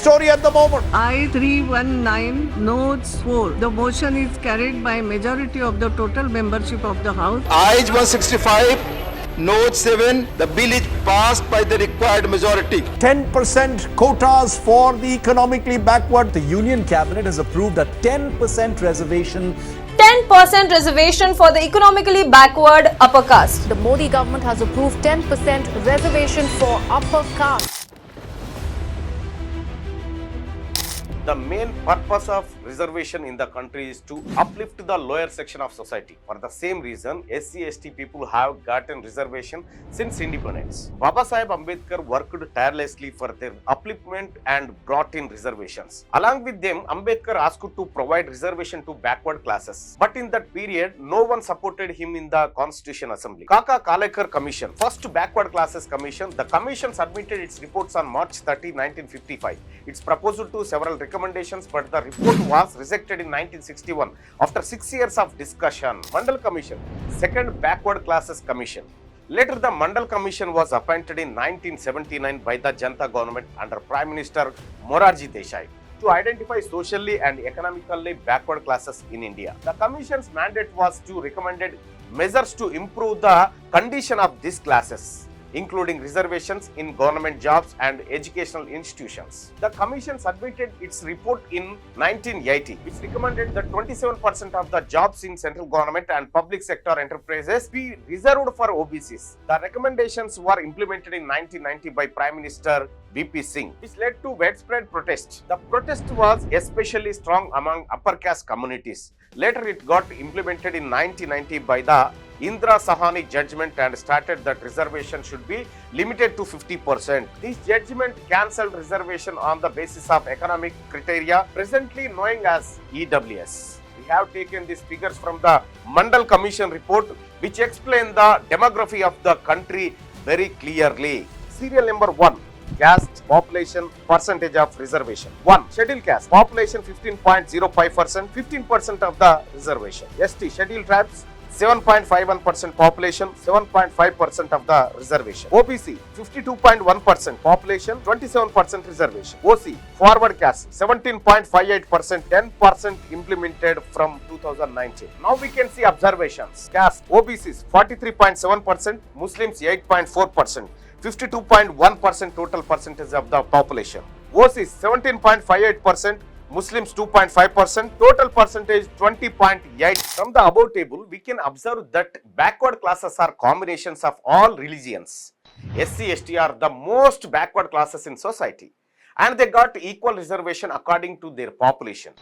story at the moment. I-319 notes 4. The motion is carried by majority of the total membership of the House. I-165, Note 7, the bill is passed by the required majority. 10% quotas for the economically backward. The Union Cabinet has approved a 10% reservation 10% reservation for the economically backward upper caste. The Modi government has approved 10% reservation for upper caste. The main purpose of reservation in the country is to uplift the lower section of society. For the same reason, SC/ST people have gotten reservation since independence. Baba Saheb Ambedkar worked tirelessly for their upliftment and brought in reservations. Along with them, Ambedkar asked to provide reservation to backward classes. But in that period, no one supported him in the Constitution Assembly. Kaka Kalekar Commission, first backward classes commission, the commission submitted its reports on March 30, 1955. Its proposal to several recommendations, but the report was rejected in 1961 after 6 years of discussion. Mandal Commission, second backward classes commission. Later, the Mandal Commission was appointed in 1979 by the Janata government under Prime Minister Morarji Desai to identify socially and economically backward classes in India. The Commission's mandate was to recommend measures to improve the condition of these classes, including reservations in government jobs and educational institutions. The Commission submitted its report in 1980, which recommended that 27% of the jobs in central government and public sector enterprises be reserved for OBCs. The recommendations were implemented in 1990 by Prime Minister VP Singh, which led to widespread protest. The protest was especially strong among upper caste communities. Later, it got implemented in 1990 by the Indra Sahani judgment and started that reservation should be limited to 50%. This judgment cancelled reservation on the basis of economic criteria, presently known as EWS. We have taken these figures from the Mandal Commission report, which explain the demography of the country very clearly. Serial number 1. Caste, population, percentage of reservation. 1. Scheduled caste, population 15.05%, 15% of the reservation. ST, scheduled tribes, 7.51% population, 7.5% of the reservation. OBC, 52.1% population, 27% reservation. OC, forward caste, 17.58%, 10% implemented from 2019. Now we can see observations. Caste, OBCs, 43.7%, Muslims 8.4%. 52.1% total percentage of the population. OCs 17.58%, Muslims 2.5%, total percentage 20.8. From the above table, we can observe that backward classes are combinations of all religions. SC/ST are the most backward classes in society, and they got equal reservation according to their population.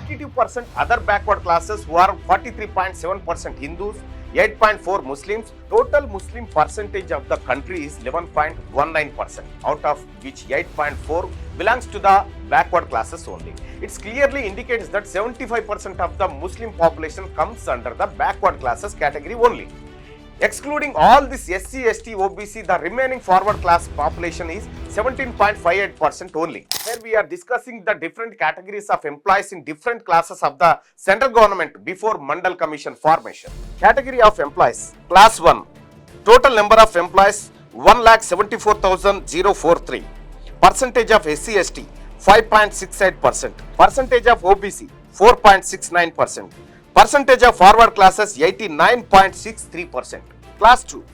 52% other backward classes who are 43.7% Hindus, 8.4 Muslims. Total Muslim percentage of the country is 11.19%, out of which 8.4 belongs to the backward classes only. It clearly indicates that 75% of the Muslim population comes under the backward classes category only. Excluding all this SC/ST, OBC, the remaining forward class population is 17.58% only. Here we are discussing the different categories of employees in different classes of the central government before Mandal Commission formation. Category of employees. Class 1. Total number of employees 1,74,043. Percentage of SC/ST 5.68%. Percentage of OBC 4.69%. Percentage of forward classes 89.63%. Class 2.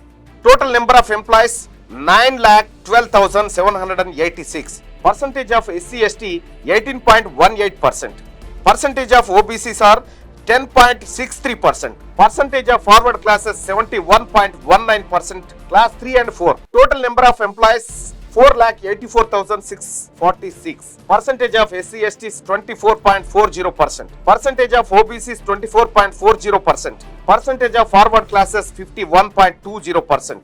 Total number of employees 9,12,786. Percentage of SC/ST 18.18%. Percentage of OBCs are 10.63%. Percentage of forward classes 71.19%. Class 3 and 4. Total number of employees 4,84,646. Percentage of SC/ST is 24.40%. Percentage of OBC is 24.40%. Percentage of forward classes 51.20%.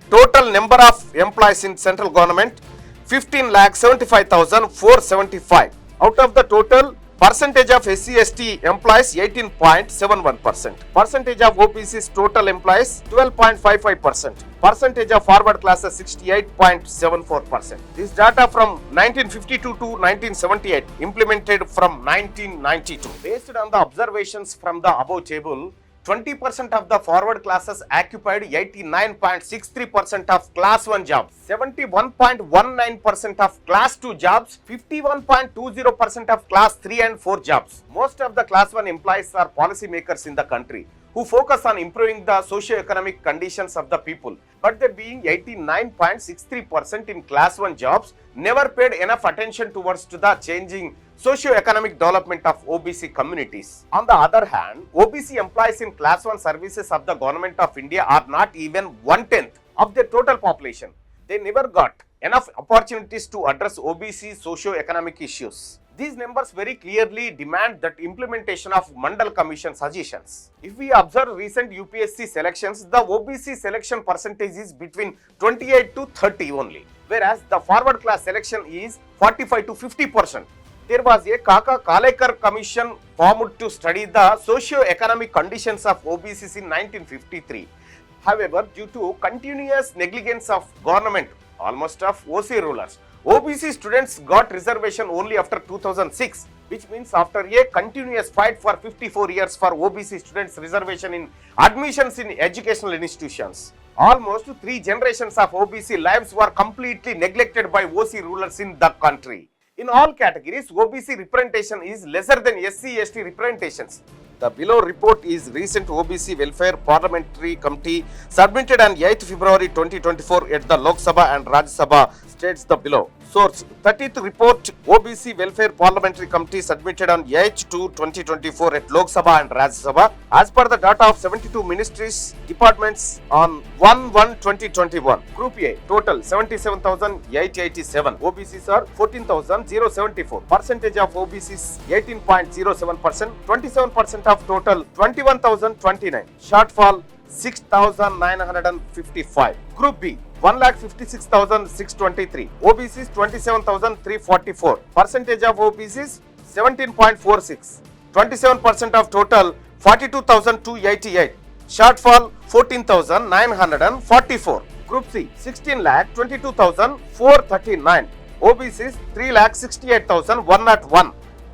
Total number of employees in central government 15,75,475. Out of the total, percentage of SC/ST employees 18.71%. Percentage of OBC's total employees 12.55%. Percentage of forward classes 68.74%. This data from 1952 to 1978, implemented from 1992. Based on the observations from the above table, 20% of the forward classes occupied 89.63% of class 1 jobs, 71.19% of class 2 jobs, 51.20% of class 3 and 4 jobs. Most of the class 1 employees are policymakers in the country who focus on improving the socio-economic conditions of the people, but they being 89.63% in class 1 jobs never paid enough attention towards to the changing socio-economic development of OBC communities. On the other hand, OBC employees in class 1 services of the government of India are not even 1/10 of their total population. They never got enough opportunities to address OBC socio-economic issues. These numbers very clearly demand that implementation of Mandal Commission suggestions. If we observe recent UPSC selections, the OBC selection percentage is between 28 to 30 only, whereas the forward class selection is 45 to 50%. There was a Kaka Kalekar Commission formed to study the socio-economic conditions of OBCs in 1953. However, due to continuous negligence of government, almost of OC rulers, OBC students got reservation only after 2006, which means after a continuous fight for 54 years for OBC students reservation in admissions in educational institutions. Almost 3 generations of OBC lives were completely neglected by OC rulers in the country. In all categories, OBC representation is lesser than SC/ST representations. The below report is recent OBC Welfare Parliamentary Committee submitted on 8th February 2024 at the Lok Sabha and Rajya Sabha, states the below. Source: 30th report OBC Welfare Parliamentary Committee submitted on 8th to 2024 at Lok Sabha and Rajya Sabha. As per the data of 72 ministries, departments on 1/1/2021. Group A, total 77,887. OBCs are 14,074. Percentage of OBCs 18.07%. 27% of total 21,029. Shortfall 6,955. Group B, 1,56,623. OBCs 27,344. Percentage of OBCs 17.46. 27% of total 42,288. Shortfall 14,944. Group C, 16,22,439. OBCs 3,68,101.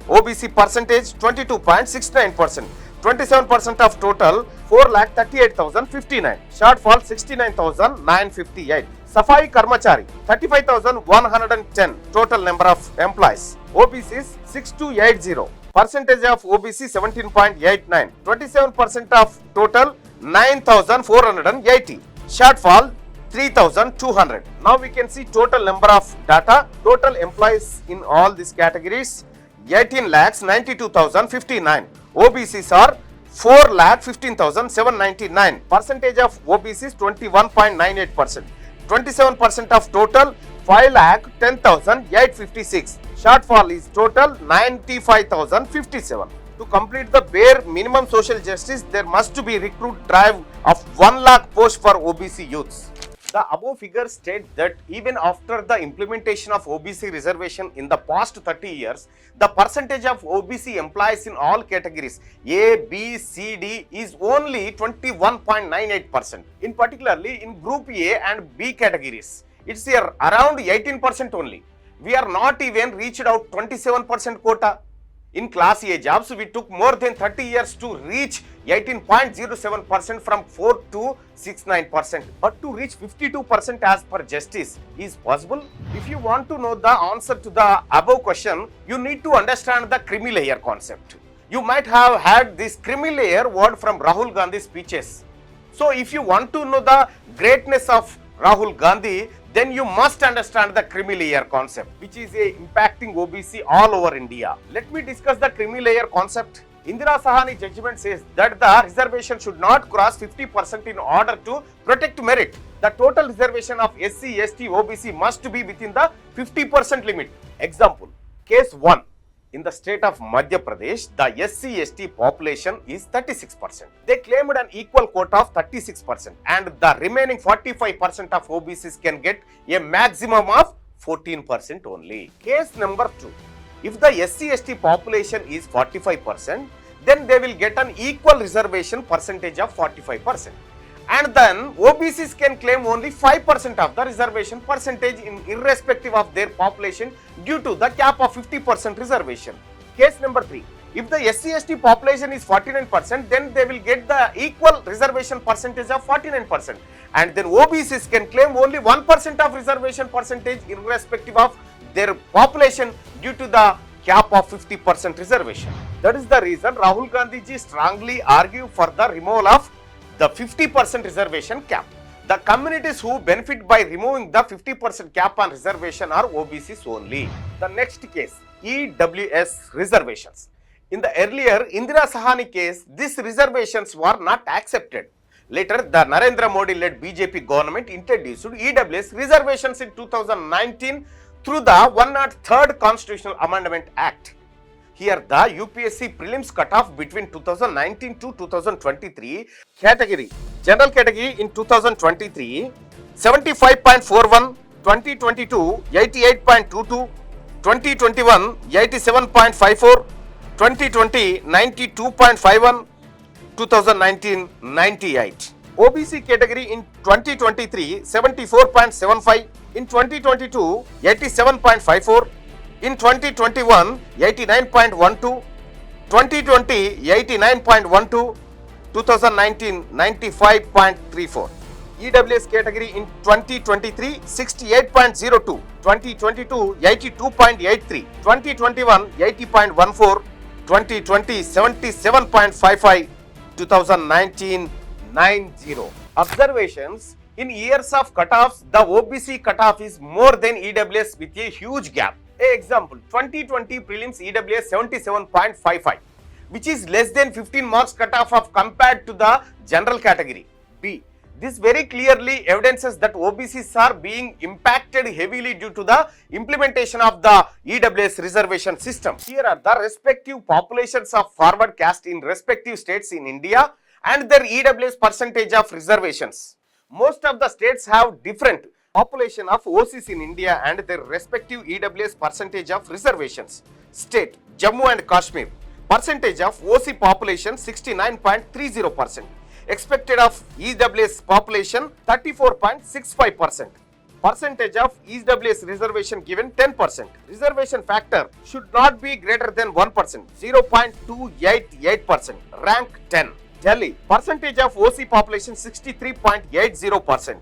OBC percentage 22.69%. 27% of total 4,38,059. Shortfall 69,958. Safai Karmachari 35,110. Total number of employees. OBCs 6280. Percentage of OBC 17.89. 27% of total 9,480. Shortfall 3,200. Now we can see total number of data. Total employees in all these categories 18,92,059. OBCs are 4,15,799. Percentage of OBCs 21.98%. 27% of total 5,10,856. Shortfall is total 95,057. To complete the bare minimum social justice, there must be recruit drive of 1 lakh posts for OBC youths. The above figures state that even after the implementation of OBC reservation in the past 30 years, the percentage of OBC employees in all categories A, B, C, D is only 21.98%. In particularly in Group A and B categories, it's around 18% only. We are not even reached out 27% quota. In Class A jobs, we took more than 30 years to reach 18.07% from 4 to 69%. But to reach 52% as per justice is possible. If you want to know the answer to the above question, you need to understand the creamy layer concept. You might have had this creamy layer word from Rahul Gandhi's speeches. So if you want to know the greatness of Rahul Gandhi, then you must understand the creamy layer concept, which is impacting OBC all over India. Let me discuss the creamy layer concept. Indira Sahani judgment says that the reservation should not cross 50% in order to protect merit. The total reservation of SC, ST, OBC must be within the 50% limit. Example, case 1. In the state of Madhya Pradesh, the SC/ST population is 36%. They claimed an equal quota of 36% and the remaining 45% of OBCs can get a maximum of 14% only. Case number 2. If the SC/ST population is 45%, then they will get an equal reservation percentage of 45%. And then OBCs can claim only 5% of the reservation percentage irrespective of their population due to the cap of 50% reservation. Case number 3. If the SC/ST population is 49%, then they will get the equal reservation percentage of 49%. And then OBCs can claim only 1% of reservation percentage irrespective of their population due to the cap of 50% reservation. That is the reason Rahul Gandhi ji strongly argue for the removal of the 50% reservation cap. The communities who benefit by removing the 50% cap on reservation are OBCs only. The next case, EWS reservations. In the earlier Indira Sahani case, these reservations were not accepted. Later, the Narendra Modi-led BJP government introduced EWS reservations in 2019 through the 103rd Constitutional Amendment Act. Here, the UPSC prelims cutoff between 2019 to 2023 category, general category in 2023, 75.41, 2022, 88.22, 2021, 87.54, 2020, 92.51, 2019, 98. OBC category in 2023, 74.75, in 2022, 87.54, in 2021, 89.12, 2020, 89.12, 2019, 95.34. EWS category in 2023, 68.02, 2022, 82.83, 2021, 80.14, 2020, 77.55, 2019, 90. Observations: in years of cutoffs, the OBC cutoff is more than EWS with a huge gap. Example, 2020 prelims EWS 77.55, which is less than 15 marks cutoff of compared to the general category. B. This very clearly evidences that OBCs are being impacted heavily due to the implementation of the EWS reservation system. Here are the respective populations of forward caste in respective states in India and their EWS percentage of reservations. Most of the states have different population of OCs in India and their respective EWS percentage of reservations. State Jammu and Kashmir, percentage of OC population 69.30%. Expected of EWS population 34.65%. Percentage of EWS reservation given 10%. Reservation factor should not be greater than 1%, 0.288%. Rank 10. Delhi, percentage of OC population 63.80%.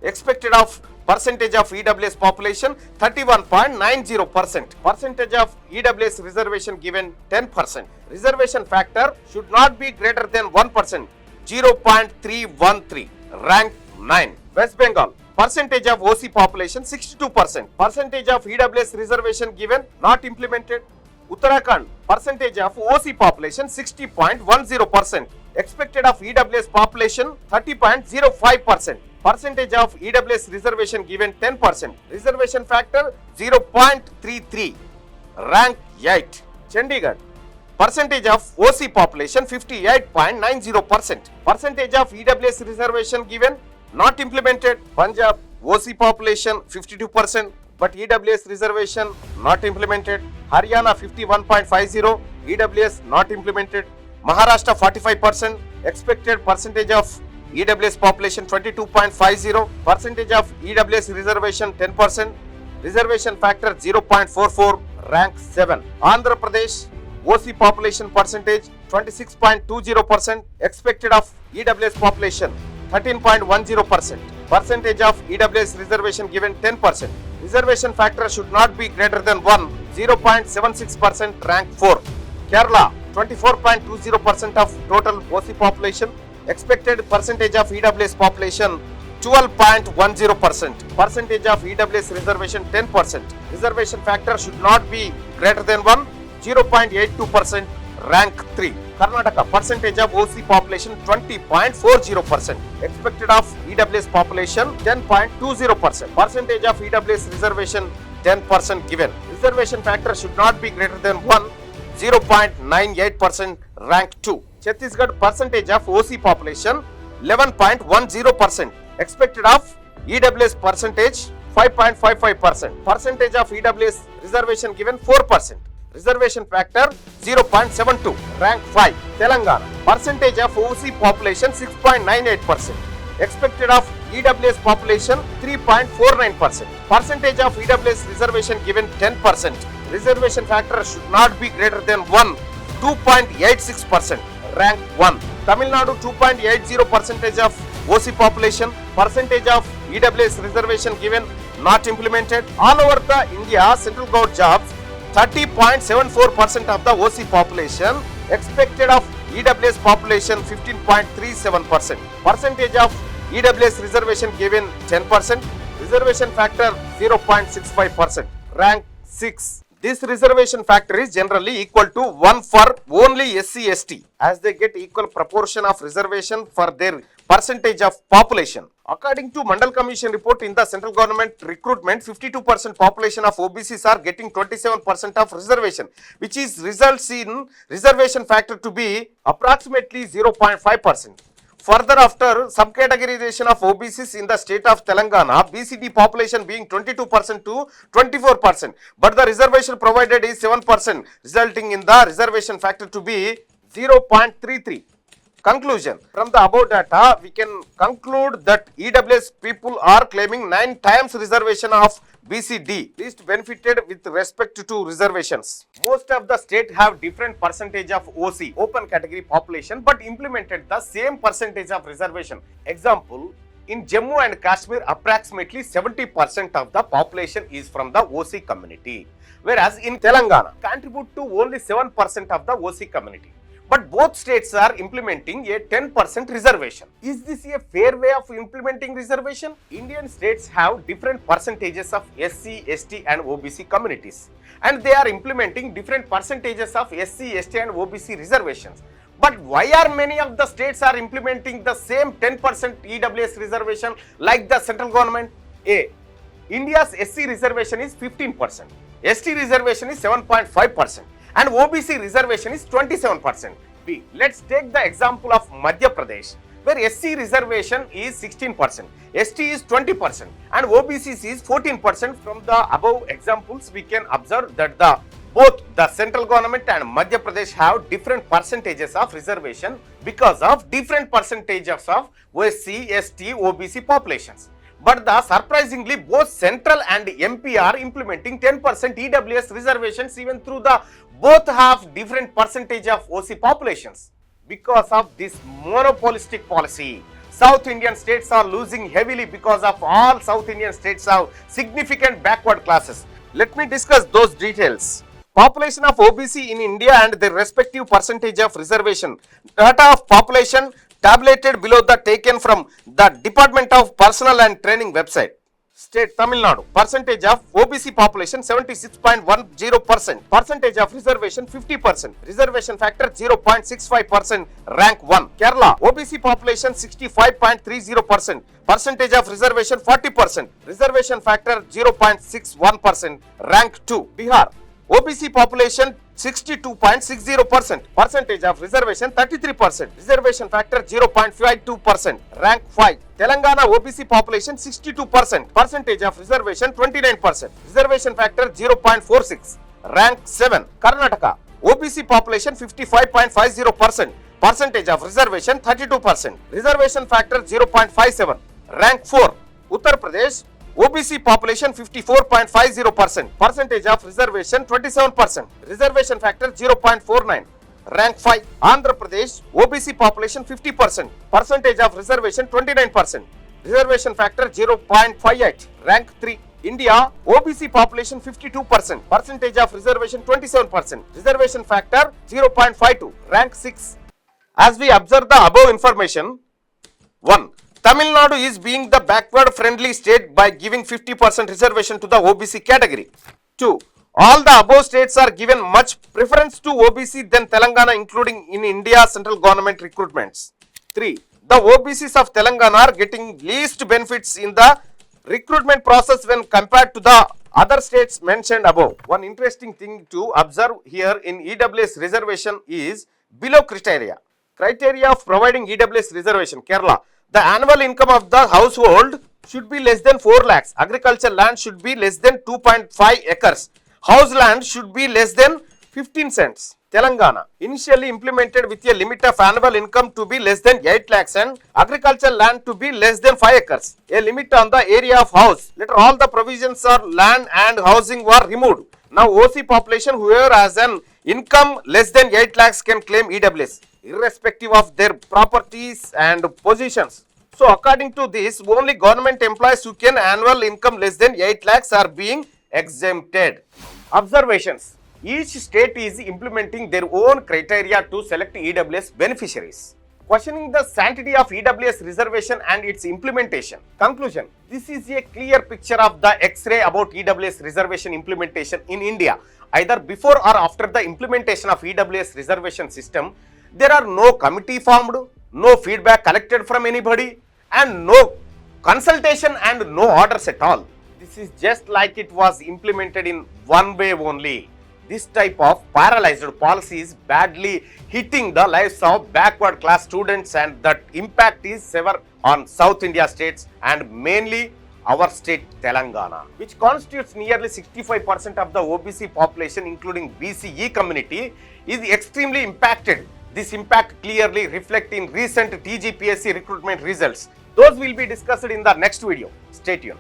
Expected of percentage of EWS population 31.90%. Percentage of EWS reservation given 10%. Reservation factor should not be greater than 1%, 0.313. Rank 9. West Bengal, percentage of OC population 62%. Percentage of EWS reservation given not implemented. Uttarakhand, percentage of OC population 60.10%. Expected of EWS population 30.05%. Percentage of EWS reservation given 10%. Reservation factor 0.33. Rank 8. Chandigarh, percentage of OC population 58.90%. Percentage of EWS reservation given not implemented. Punjab, OC population 52%, but EWS reservation not implemented. Haryana 51.50, EWS not implemented. Maharashtra 45%, expected percentage of EWS population 22.50, percentage of EWS reservation 10%, reservation factor 0.44, rank 7. Andhra Pradesh, OC population percentage 26.20%, expected of EWS population 13.10%, percentage of EWS reservation given 10%, reservation factor should not be greater than 1, 0.76%, rank 4. Kerala, 24.20% of total OC population, expected percentage of EWS population 12.10%, percentage of EWS reservation 10%, reservation factor should not be greater than 1, 0.82%, rank 3. Karnataka, percentage of OC population 20.40%, expected of EWS population 10.20%, percentage of EWS reservation 10% given, reservation factor should not be greater than 1, 0.98%, rank 2. Chhattisgarh, percentage of OC population 11.10%, expected of EWS percentage 5.55%, percentage of EWS reservation given 4%, reservation factor 0.72, rank 5. Telangana, percentage of OC population 6.98%, expected of EWS population 3.49%, percentage of EWS reservation given 10%, reservation factor should not be greater than 1, 2.86%, rank 1. Tamil Nadu 2.80% of OC population, percentage of EWS reservation given not implemented. All over the India, central government jobs 30.74% of the OC population, expected of EWS population 15.37%. Percentage of EWS reservation given 10%, reservation factor 0.65%, rank 6. This reservation factor is generally equal to 1 for only SC/ST, as they get equal proportion of reservation for their percentage of population. According to Mandal Commission report, in the central government recruitment, 52% population of OBCs are getting 27% of reservation, which is results in reservation factor to be approximately 0.5%. Further, after subcategorization of OBCs in the state of Telangana, BCD population being 22% to 24%, but the reservation provided is 7%, resulting in the reservation factor to be 0.33. Conclusion: from the above data, we can conclude that EWS people are claiming 9 times reservation of BCD, least benefited with respect to reservations. Most of the state have different percentage of OC, open category population, but implemented the same percentage of reservation. Example, in Jammu and Kashmir, approximately 70% of the population is from the OC community, whereas in Telangana, contribute to only 7% of the OC community. But both states are implementing a 10% reservation. Is this a fair way of implementing reservation? Indian states have different percentages of SC, ST and OBC communities, and they are implementing different percentages of SC, ST and OBC reservations. But why are many of the states are implementing the same 10% EWS reservation like the central government? A. India's SC reservation is 15%, ST reservation is 7.5%. and OBC reservation is 27%. B. Let's take the example of Madhya Pradesh, where SC reservation is 16%, ST is 20% and OBC is 14%. From the above examples, we can observe that both the central government and Madhya Pradesh have different percentages of reservation because of different percentages of SC, ST, OBC populations. But surprisingly, both central and MP are implementing 10% EWS reservations, even through the both have different percentage of OC populations. Because of this monopolistic policy, South Indian states are losing heavily because of all South Indian states have significant backward classes. Let me discuss those details. Population of OBC in India and their respective percentage of reservation. Data of population tabulated below the taken from the Department of Personnel and Training website. State Tamil Nadu, percentage of OBC population 76.10%, percentage of reservation 50%, reservation factor 0.65%, rank 1. Kerala, OBC population 65.30%, percentage of reservation 40%, reservation factor 0.61%, rank 2. Bihar, OBC population 62.60%, percentage of reservation 33%, reservation factor 0.52%, rank 5. Telangana OBC population 62%, percentage of reservation 29%, reservation factor 0.46, rank 7. Karnataka OBC population 55.50%, percentage of reservation 32%, reservation factor 0.57, rank 4. Uttar Pradesh OBC population 54.50%, percentage of reservation 27%, reservation factor 0.49, rank 5. Andhra Pradesh OBC population 50%, percentage of reservation 29%, reservation factor 0.58, rank 3. India OBC population 52%, percentage of reservation 27%, reservation factor 0.52, rank 6. As we observe the above information, 1. Tamil Nadu is being the backward friendly state by giving 50% reservation to the OBC category. 2. All the above states are given much preference to OBC than Telangana, including in India central government recruitments. 3. The OBCs of Telangana are getting least benefits in the recruitment process when compared to the other states mentioned above. One interesting thing to observe here in EWS reservation is below criteria. Criteria of providing EWS reservation. Kerala, the annual income of the household should be less than 4 lakhs. Agricultural land should be less than 2.5 acres. House land should be less than 15 cents. Telangana, initially implemented with a limit of annual income to be less than 8 lakhs and agricultural land to be less than 5 acres. A limit on the area of house. Later all the provisions for land and housing were removed. Now OC population whoever has an income less than 8 lakhs can claim EWS, irrespective of their properties and positions. So according to this, only government employees who can annual income less than 8 lakhs are being exempted. Observations. Each state is implementing their own criteria to select EWS beneficiaries. Questioning the sanctity of EWS reservation and its implementation. Conclusion. This is a clear picture of the X-ray about EWS reservation implementation in India. Either before or after the implementation of EWS reservation system, there are no committee formed, no feedback collected from anybody, and no consultation and no orders at all. This is just like it was implemented in one way only. This type of paralyzed policy is badly hitting the lives of backward class students, and that impact is severe on South India states and mainly our state Telangana, which constitutes nearly 65% of the OBC population including BCE community, is extremely impacted. This impact clearly reflects in recent TGPSC recruitment results. Those will be discussed in the next video. Stay tuned.